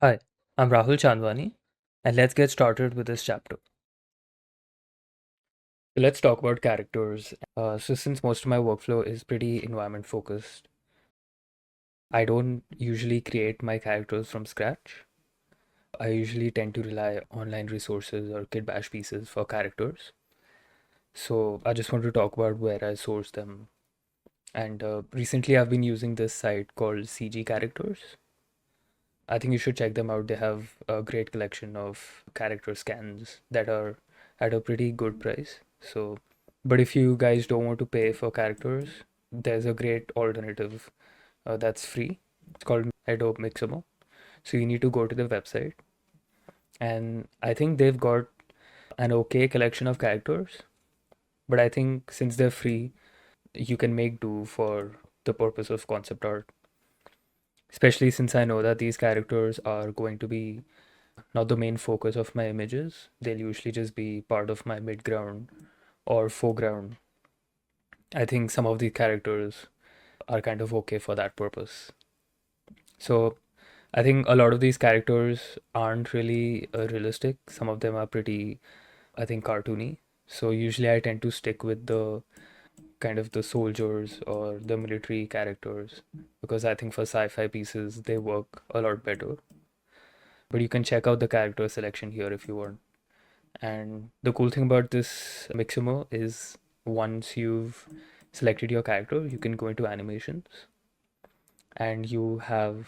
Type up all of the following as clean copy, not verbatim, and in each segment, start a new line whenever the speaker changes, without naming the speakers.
Hi, I'm Rahul Chandwani, and let's get started with this chapter. So let's talk about characters. So, since most of my workflow is pretty environment focused, I don't usually create my characters from scratch. I usually tend to rely online resources or Kit Bash pieces for characters. So, I just want to talk about where I source them. And recently, I've been using this site called CG Characters. I think you should check them out. They have a great collection of character scans that are at a pretty good price. So, but if you guys don't want to pay for characters, there's a great alternative that's free. It's called Adobe Mixamo. So you need to go to the website, and I think they've got an okay collection of characters. But I think since they're free, you can make do for the purpose of concept art. Especially since I know that these characters are going to be not the main focus of my images. They'll usually just be part of my midground or foreground. I think some of the characters are kind of okay for that purpose. So I think a lot of these characters aren't really realistic. Some of them are pretty, I think, cartoony. So usually I tend to stick with the kind of the soldiers or the military characters because I think for sci-fi pieces they work a lot better. But you can check out the character selection here if you want. And the cool thing about this Mixamo is once you've selected your character, you can go into animations and you have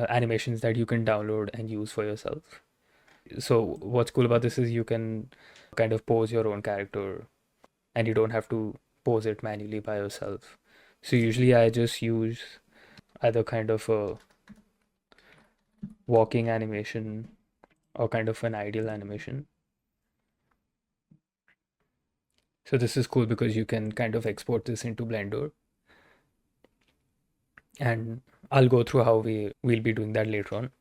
animations that you can download and use for yourself. So, what's cool about this is you can kind of pose your own character and you don't have to pose it manually by yourself. So, usually I just use either kind of a walking animation or kind of an ideal animation. So, this is cool because you can kind of export this into Blender, and I'll go through how we'll be doing that later on.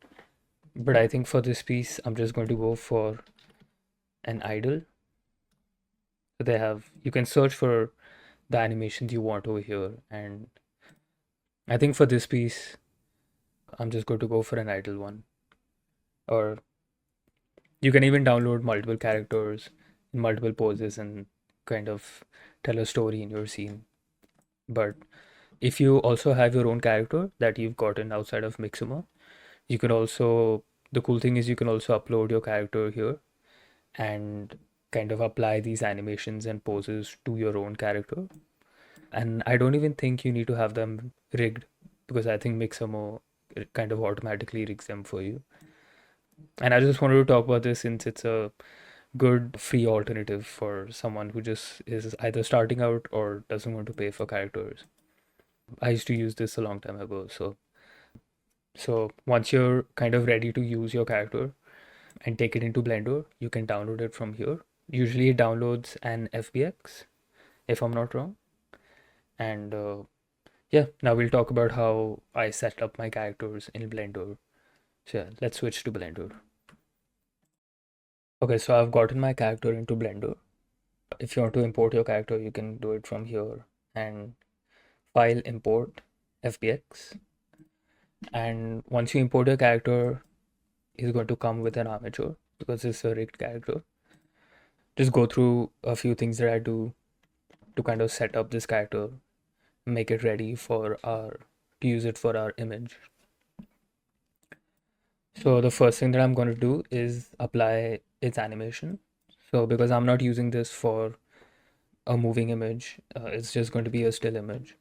But I think for this piece, I'm just going to go for an idle. So they have you can search for the animations you want over here, and I think for this piece, I'm just going to go for an idle one. Or you can even download multiple characters in multiple poses and kind of tell a story in your scene. But if you also have your own character that you've gotten outside of Mixamo, you can also the cool thing is you can also upload your character here and kind of apply these animations and poses to your own character. And I don't even think you need to have them rigged because I think Mixamo kind of automatically rigs them for you. And I just wanted to talk about this since it's a good free alternative for someone who just is either starting out or doesn't want to pay for characters. I used to use this a long time ago. So once you're kind of ready to use your character and take it into Blender, you can download it from here. Usually it downloads an FBX, if I'm not wrong. And yeah, now we'll talk about how I set up my characters in Blender. So yeah, let's switch to Blender. Okay, so I've gotten my character into Blender. If you want to import your character, you can do it from here and file import FBX. And once you import your character, it's going to come with an armature because it's a rigged character. Just go through a few things that I do to kind of set up this character, make it ready for our to use it for our image. So the first thing that I'm going to do is apply its animation. So because I'm not using this for a moving image, it's just going to be a still image.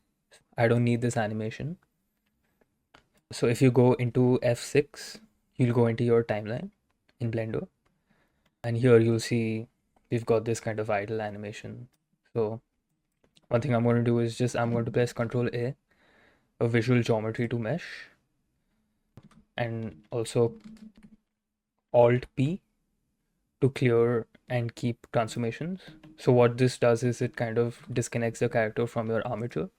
I don't need this animation. So if you go into F6, you'll go into your timeline in Blender, and here you'll see we've got this kind of idle animation. So one thing I'm going to do is just I'm going to press Control a visual geometry to mesh, and also Alt P to clear and keep transformations. So what this does is it kind of disconnects the character from your armature.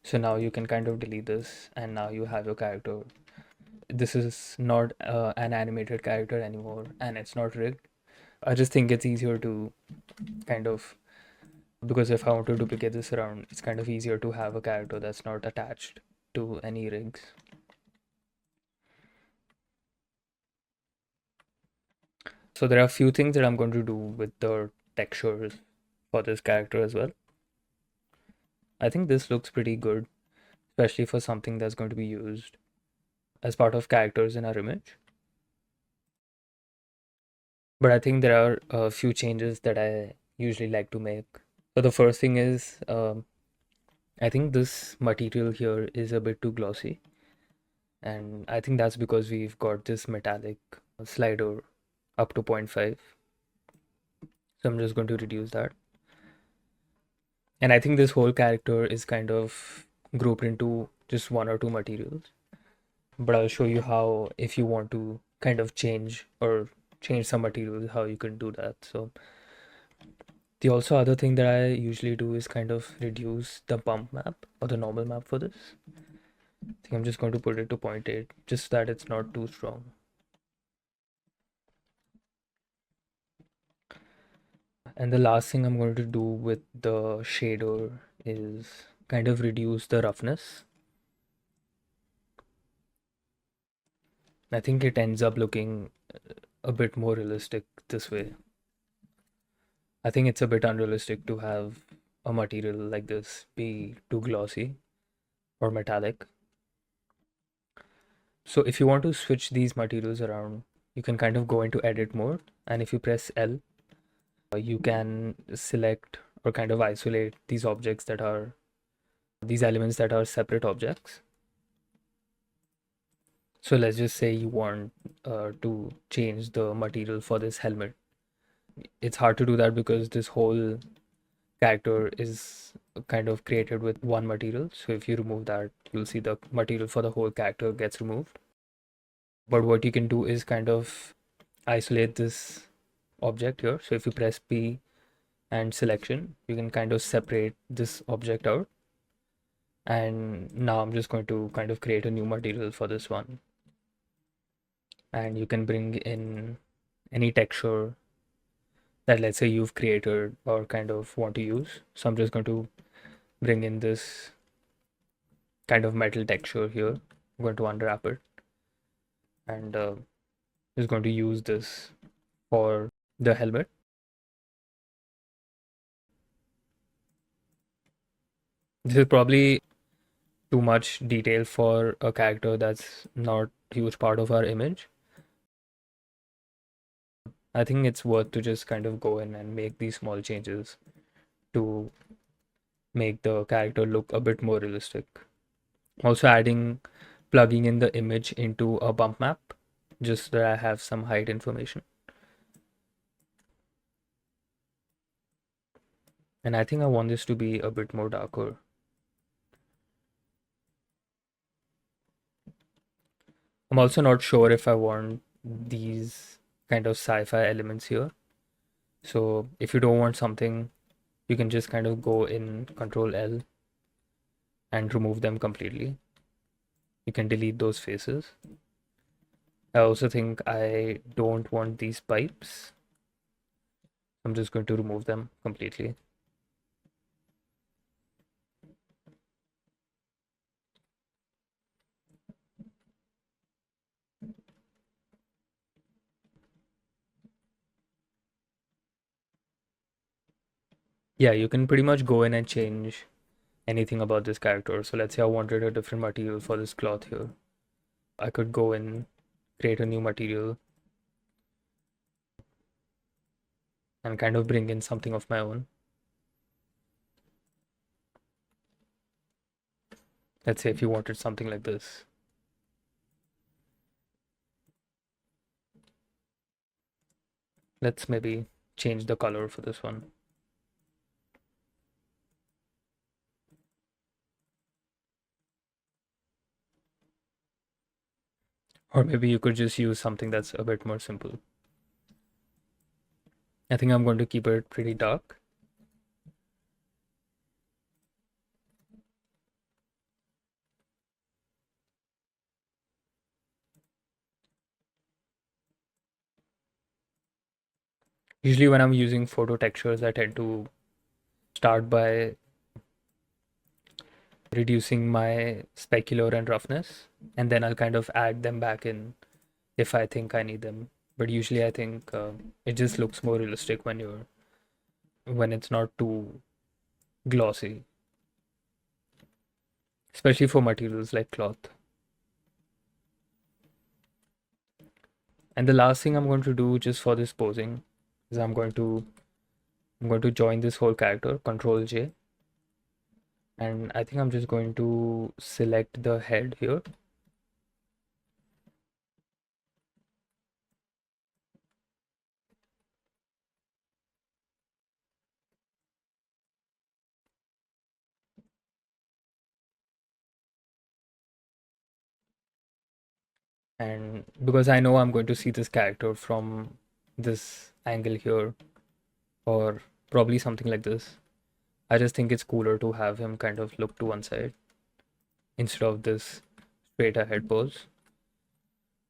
So now you can kind of delete this and now you have your character. This is not an animated character anymore and it's not rigged. I just think it's easier to kind of because if I want to duplicate this around, it's kind of easier to have a character that's not attached to any rigs. So there are a few things that I'm going to do with the textures for this character as well. I think this looks pretty good, especially for something that's going to be used as part of characters in our image. But I think there are a few changes that I usually like to make. So the first thing is, I think this material here is a bit too glossy. And I think that's because we've got this metallic slider up to 0.5. So I'm just going to reduce that. And I think this whole character is kind of grouped into just one or two materials. But I'll show you how, if you want to kind of change some materials, how you can do that. So the also other thing that I usually do is kind of reduce the bump map or the normal map for this. I think I'm just going to put it to 0.8, just that it's not too strong. And the last thing I'm going to do with the shader is kind of reduce the roughness. I think it ends up looking a bit more realistic this way. I think it's a bit unrealistic to have a material like this be too glossy or metallic. So if you want to switch these materials around, you can kind of go into edit mode, and if you press L, you can select or kind of isolate these elements that are separate objects. So let's just say you want to change the material for this helmet. It's hard to do that because this whole character is kind of created with one material. So if you remove that, you'll see the material for the whole character gets removed. But what you can do is kind of isolate this object here. So if you press P and selection, you can kind of separate this object out. And now I'm just going to kind of create a new material for this one. And you can bring in any texture that, let's say, you've created or kind of want to use. So I'm just going to bring in this kind of metal texture here. I'm going to unwrap it and just going to use this for the helmet. This is probably too much detail for a character that's not a huge part of our image. I think it's worth to just kind of go in and make these small changes to make the character look a bit more realistic. Also plugging in the image into a bump map, just so that I have some height information. And I think I want this to be a bit more darker. I'm also not sure if I want these kind of sci-fi elements here. So if you don't want something, you can just kind of go in Control L and remove them completely. You can delete those faces. I also think I don't want these pipes. I'm just going to remove them completely. Yeah, you can pretty much go in and change anything about this character. So let's say I wanted a different material for this cloth here. I could go in, create a new material, and kind of bring in something of my own. Let's say if you wanted something like this. Let's maybe change the color for this one. Or maybe you could just use something that's a bit more simple. I think I'm going to keep it pretty dark. Usually when I'm using photo textures, I tend to start by reducing my specular and roughness, and then I'll kind of add them back in if I think I need them but usually I think it just looks more realistic when it's not too glossy, especially for materials like cloth. And the last thing I'm going to do just for this posing is I'm going to join this whole character, Control J, and I think I'm just going to select the head here. And because I know I'm going to see this character from this angle here, or probably something like this, I just think it's cooler to have him kind of look to one side instead of this straight ahead pose.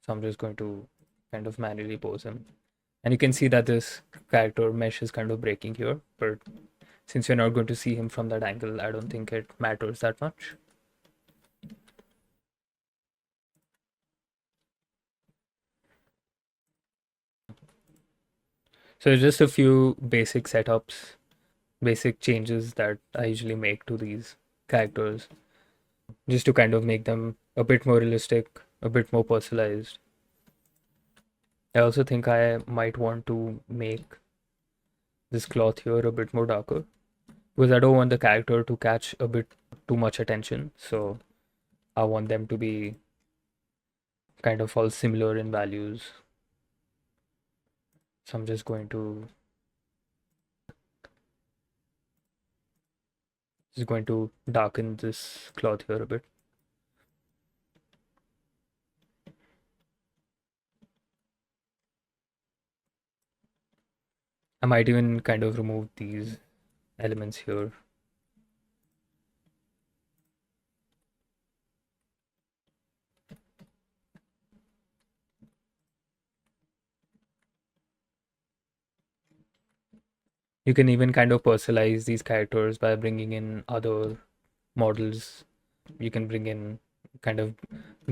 So I'm just going to kind of manually pose him. And you can see that this character mesh is kind of breaking here, but since you're not going to see him from that angle, I don't think it matters that much. So just a few basic setups, basic changes that I usually make to these characters, just to kind of make them a bit more realistic, a bit more personalized. I also think I might want to make this cloth here a bit more darker because I don't want the character to catch a bit too much attention. So I want them to be kind of all similar in values. So I'm just going to darken this cloth here a bit. I might even kind of remove these elements here. You can even kind of personalize these characters by bringing in other models. You can bring in kind of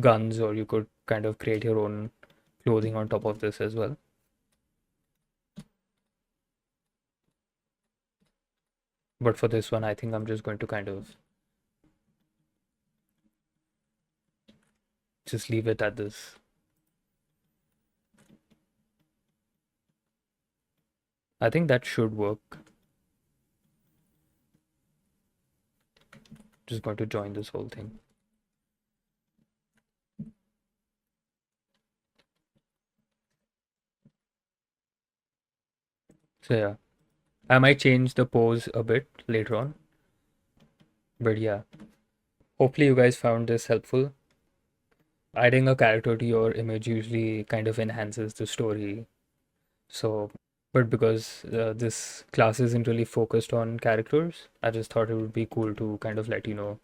guns, or you could kind of create your own clothing on top of this as well. But for this one, I think I'm just going to kind of just leave it at this. I think that should work. Just going to join this whole thing. So yeah, I might change the pose a bit later on. But yeah, hopefully you guys found this helpful. Adding a character to your image usually kind of enhances the story. So, but because this class isn't really focused on characters, I just thought it would be cool to kind of let you know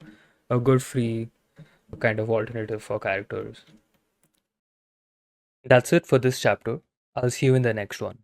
a good free kind of alternative for characters. That's it for this chapter. I'll see you in the next one.